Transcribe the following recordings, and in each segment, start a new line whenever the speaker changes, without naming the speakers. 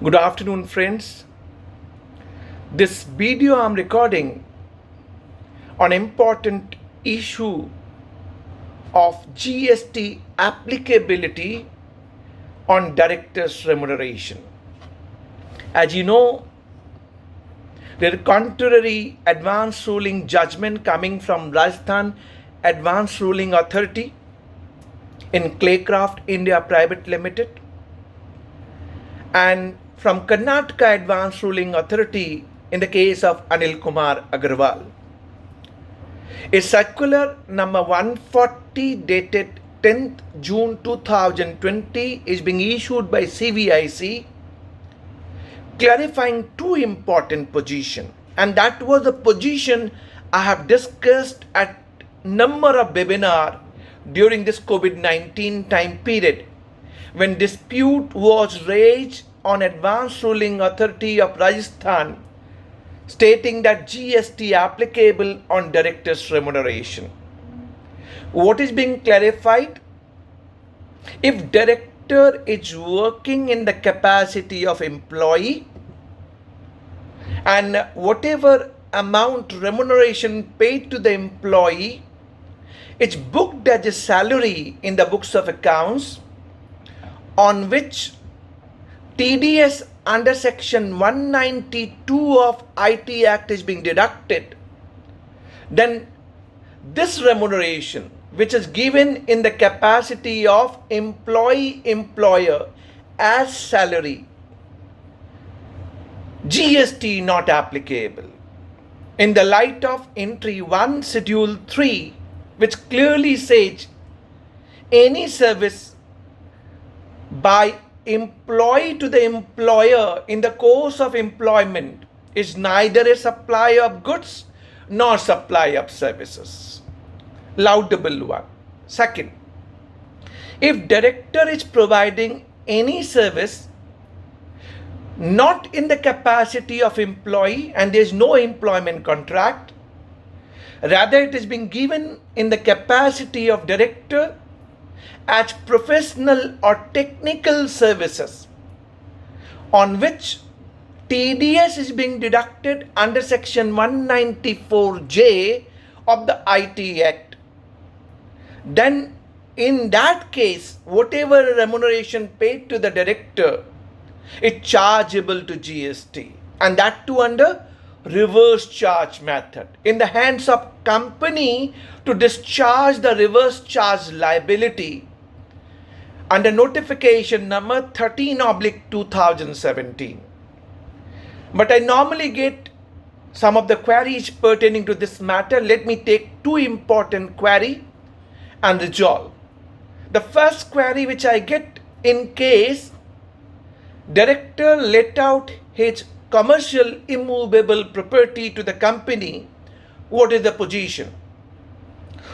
Good afternoon, friends. This video I'm recording on important issue of GST applicability on directors' remuneration. As you know, there is contrary advance ruling judgment coming from Rajasthan Advance Ruling Authority in Claycraft India Private Limited and from Karnataka Advance Ruling Authority in the case of Anil Kumar Agarwal. A circular number 140 dated 10th June 2020 is being issued by CVIC clarifying two important positions, and that was the position I have discussed at number of webinar during this COVID-19 time period when dispute was raised on Advance Ruling Authority of Rajasthan stating that GST applicable on directors' remuneration. What is being clarified? If director is working in the capacity of employee and whatever amount remuneration paid to the employee is booked as a salary in the books of accounts on which TDS under section 192 of IT Act is being deducted, then this remuneration which is given in the capacity of employer as salary, GST not applicable in the light of entry 1 schedule 3 which clearly says any service by employee to the employer in the course of employment is neither a supply of goods nor supply of services. Laudable one. Second, if director is providing any service not in the capacity of employee and there is no employment contract, rather it is being given in the capacity of director as professional or technical services on which TDS is being deducted under section 194J of the IT Act, then in that case whatever remuneration paid to the director is chargeable to GST, and that too under reverse charge method in the hands of company to discharge the reverse charge liability under notification number 13/2017. But I normally get some of the queries pertaining to this matter. Let me take two important query and resolve. The first query which I get: in case director let out his commercial immovable property to the company, what is the position?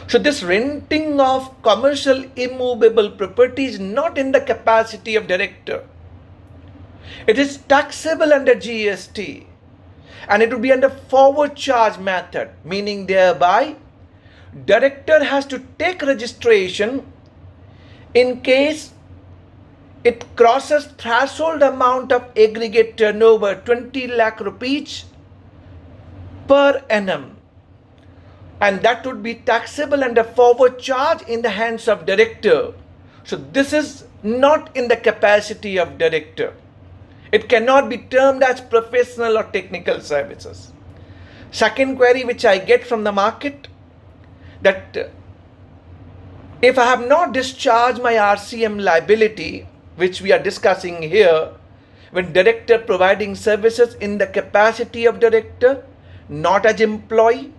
So this renting of commercial immovable property is not in the capacity of director. It is taxable under GST and it will be under forward charge method, meaning thereby director has to take registration in case it crosses threshold amount of aggregate turnover 20 lakh rupees per annum, and that would be taxable under forward charge in the hands of director. So this is not in the capacity of director. It cannot be termed as professional or technical services. Second query which I get from the market, that if I have not discharged my RCM liability, which we are discussing here, when director providing services in the capacity of director, not as employee,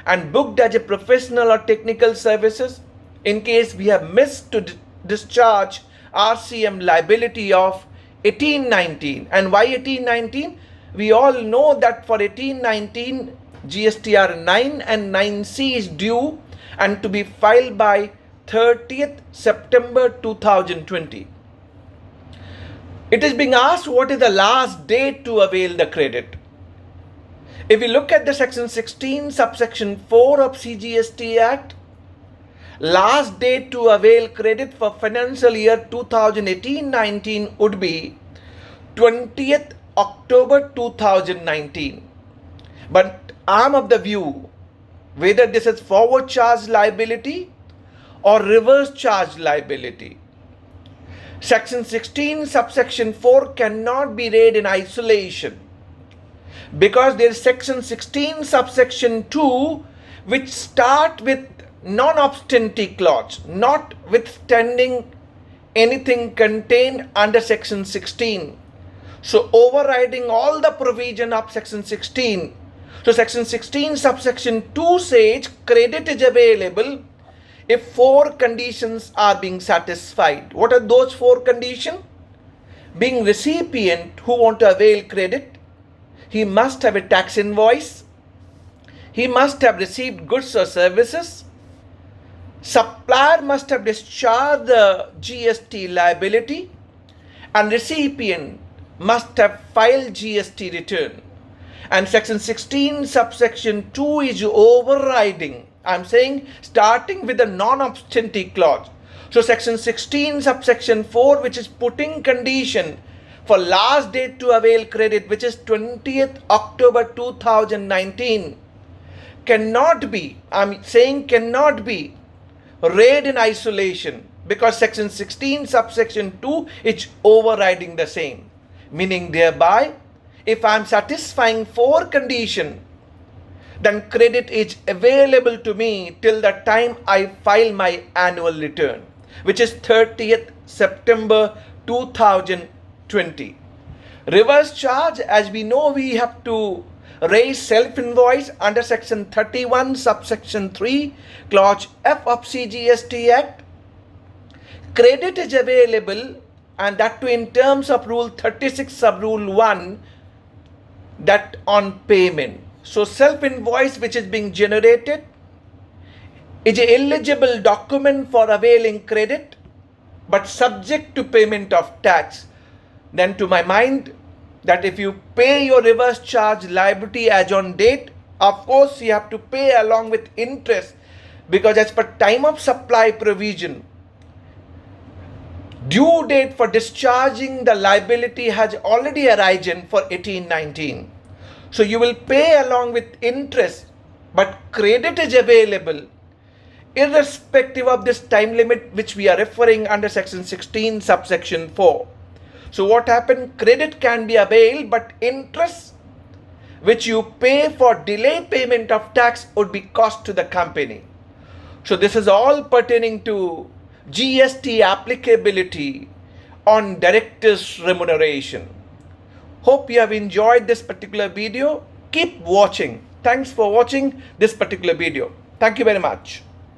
and booked as a professional or technical services, in case we have missed to discharge RCM liability of 1819. And why 1819? We all know that for 1819 GSTR 9 and 9C is due and to be filed by 30th September 2020. It is being asked what is the last date to avail the credit. If we look at the section 16 subsection 4 of CGST Act, last date to avail credit for financial year 2018-19 would be 20th October 2019. But I'm of the view whether this is forward charge liability or reverse charge liability. Section 16 subsection 4 cannot be read in isolation because there is section 16 subsection 2 which start with non-obstante clause, notwithstanding anything contained under section 16. So overriding all the provision of section 16. So section 16 subsection 2 says credit is available if 4 conditions are being satisfied. What are those 4 conditions? Being recipient who want to avail credit, he must have a tax invoice, he must have received goods or services, supplier must have discharged the GST liability, and recipient must have filed GST return. And section 16 subsection 2 is overriding. I'm saying starting with the non-obstante clause. So section 16 subsection 4, which is putting condition for last date to avail credit, which is 20th October 2019, cannot be, I'm saying cannot be read in isolation because section 16 subsection 2 is overriding the same. Meaning thereby, if I'm satisfying 4 conditions, then credit is available to me till the time I file my annual return, which is 30th September 2020. Reverse charge, as we know, we have to raise self-invoice under section 31 subsection 3 clause F of CGST Act. Credit is available, and that too in terms of rule 36 sub rule 1, that on payment. So self-invoice which is being generated is an eligible document for availing credit, but subject to payment of tax. Then to my mind, that if you pay your reverse charge liability as on date, of course you have to pay along with interest, because as per time of supply provision, due date for discharging the liability has already arisen for 18/19. So you will pay along with interest, but credit is available irrespective of this time limit which we are referring under section 16 subsection 4. So what happened? Credit can be availed, but interest which you pay for delay payment of tax would be cost to the company. So this is all pertaining to GST applicability on directors' remuneration. Hope you have enjoyed this particular video. Keep watching. Thanks for watching this particular video. Thank you very much.